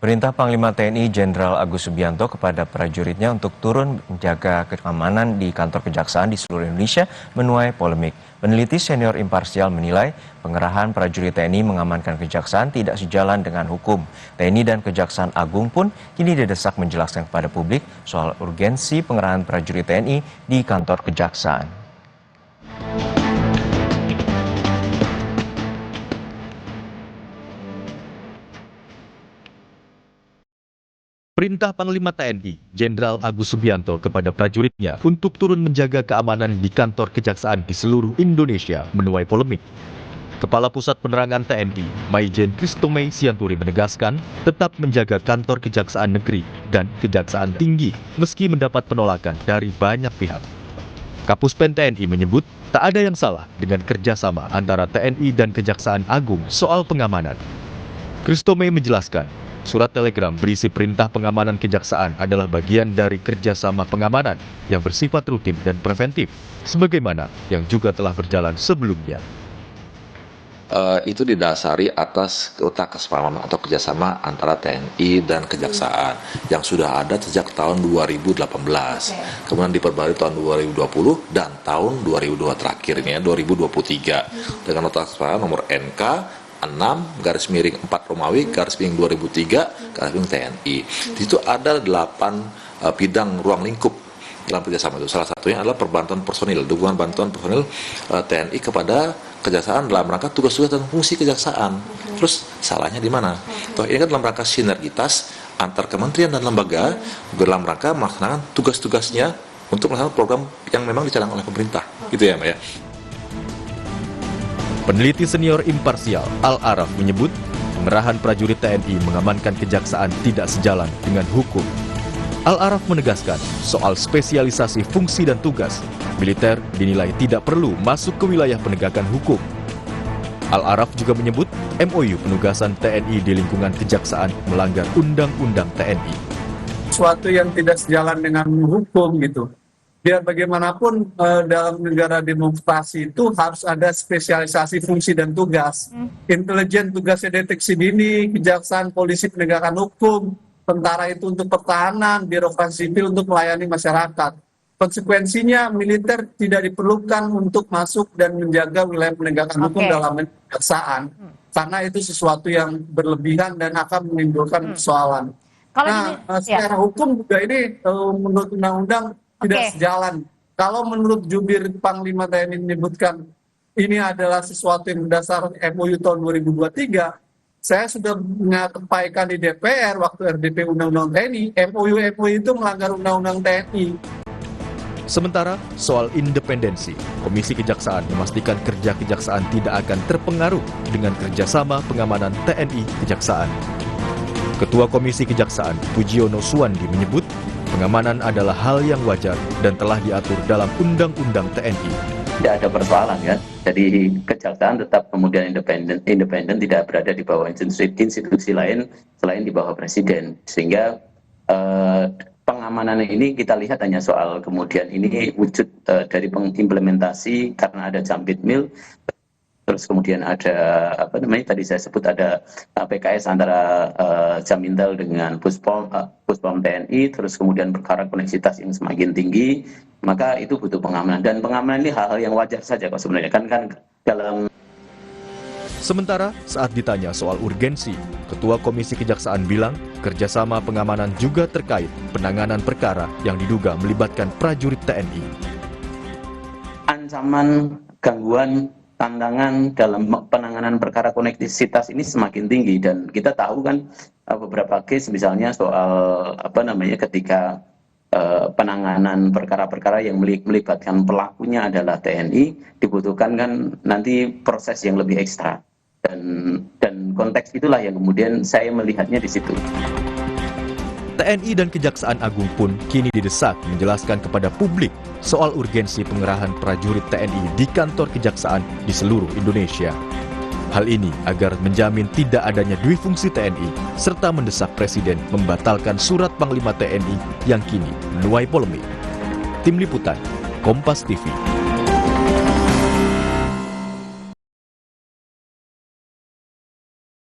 Perintah Panglima TNI Jenderal Agus Subianto kepada prajuritnya untuk turun menjaga keamanan di kantor kejaksaan di seluruh Indonesia menuai polemik. Peneliti senior imparsial menilai pengerahan prajurit TNI mengamankan kejaksaan tidak sejalan dengan hukum. TNI dan Kejaksaan Agung pun kini didesak menjelaskan kepada publik soal urgensi pengerahan prajurit TNI di kantor kejaksaan. Perintah Panglima TNI, Jenderal Agus Subianto kepada prajuritnya untuk turun menjaga keamanan di kantor kejaksaan di seluruh Indonesia menuai polemik. Kepala Pusat Penerangan TNI, Maijen Christomey Sianturi menegaskan tetap menjaga kantor kejaksaan negeri dan kejaksaan tinggi meski mendapat penolakan dari banyak pihak. Kapuspen TNI menyebut tak ada yang salah dengan kerjasama antara TNI dan Kejaksaan Agung soal pengamanan. Christomey menjelaskan, surat telegram berisi perintah pengamanan kejaksaan adalah bagian dari kerjasama pengamanan yang bersifat rutin dan preventif, sebagaimana yang juga telah berjalan sebelumnya. Itu didasari atas kesepahaman atau kerjasama antara TNI dan Kejaksaan yang sudah ada sejak tahun 2018, kemudian diperbarui tahun 2020 dan tahun 2002 terakhirnya 2023 dengan nota kesepahaman nomor NK 6/4 Romawi /2003 TNI. Di situ ada 8 bidang ruang lingkup dalam kerjasama itu. Salah satunya adalah perbantuan personil, dukungan bantuan personil TNI kepada kejaksaan dalam rangka tugas-tugas dan fungsi kejaksaan. Terus salahnya di mana? Toh ini kan dalam rangka sinergitas antar kementerian dan lembaga dalam rangka melaksanakan tugas-tugasnya untuk melaksanakan program yang memang dicanangkan oleh pemerintah. Gitu ya, Mbak ya. Peneliti senior imparsial Al-Araf menyebut pengerahan prajurit TNI mengamankan kejaksaan tidak sejalan dengan hukum. Al-Araf menegaskan soal spesialisasi fungsi dan tugas, militer dinilai tidak perlu masuk ke wilayah penegakan hukum. Al-Araf juga menyebut MOU penugasan TNI di lingkungan kejaksaan melanggar Undang-Undang TNI. Suatu yang tidak sejalan dengan hukum gitu. Biar bagaimanapun dalam negara demokrasi itu harus ada spesialisasi fungsi dan tugas. Intelijen tugasnya deteksi dini, kejaksaan, polisi penegakan hukum, tentara itu untuk pertahanan, birokrasi sipil untuk melayani masyarakat. Konsekuensinya militer tidak diperlukan untuk masuk dan menjaga wilayah penegakan hukum dalam kejaksaan. Karena itu sesuatu yang berlebihan dan akan menimbulkan persoalan. Secara hukum juga ini menurut undang-undang tidak sejalan. Kalau menurut jubir Panglima TNI menyebutkan ini adalah sesuatu yang berdasar MOU tahun 2023, saya sudah menyampaikan di DPR waktu RDP Undang-Undang TNI, MOU itu melanggar Undang-Undang TNI. Sementara soal independensi, Komisi Kejaksaan memastikan kerja kejaksaan tidak akan terpengaruh dengan kerjasama pengamanan TNI Kejaksaan. Ketua Komisi Kejaksaan Pujiono Suwandi menyebut pengamanan adalah hal yang wajar dan telah diatur dalam Undang-Undang TNI. Tidak ada persoalan kan, jadi kejaksaan tetap kemudian independen tidak berada di bawah institusi lain selain di bawah presiden, sehingga pengamanan ini kita lihat hanya soal kemudian ini wujud dari pengimplementasi karena ada Jampitmil. Terus kemudian ada tadi saya sebut ada PKS antara Jamintel dengan Puspom TNI, terus kemudian perkara koneksitas yang semakin tinggi, maka itu butuh pengamanan, dan pengamanan ini hal-hal yang wajar saja kok sebenarnya kan dalam. Sementara saat ditanya soal urgensi, Ketua Komisi Kejaksaan bilang kerjasama pengamanan juga terkait penanganan perkara yang diduga melibatkan prajurit TNI. Ancaman, gangguan, tantangan dalam penanganan perkara koneksitas ini semakin tinggi, dan kita tahu kan beberapa case misalnya soal ketika penanganan perkara-perkara yang melibatkan pelakunya adalah TNI, dibutuhkan kan nanti proses yang lebih ekstra, dan konteks itulah yang kemudian saya melihatnya di situ. TNI dan Kejaksaan Agung pun kini didesak menjelaskan kepada publik soal urgensi pengerahan prajurit TNI di kantor kejaksaan di seluruh Indonesia. Hal ini agar menjamin tidak adanya duifungsi TNI, serta mendesak Presiden membatalkan surat Panglima TNI yang kini menuai polemik. Tim Liputan, Kompas TV.